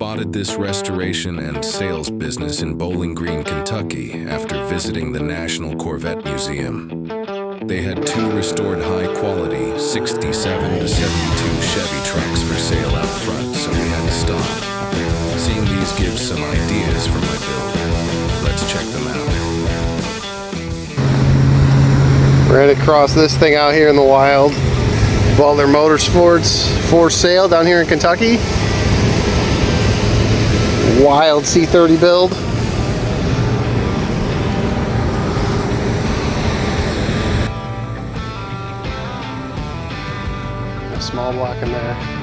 spotted this restoration and sales business in Bowling Green, Kentucky after visiting the National Corvette Museum. They had 2 restored high-quality 67 to 72 Chevy trucks for sale out front, so we had to stop. Seeing these gives some ideas for my build. Let's check them out. Ready to cross this thing out here in the wild. Butler Motorsports for sale down here in Kentucky. Wild C30 build. A small block in there.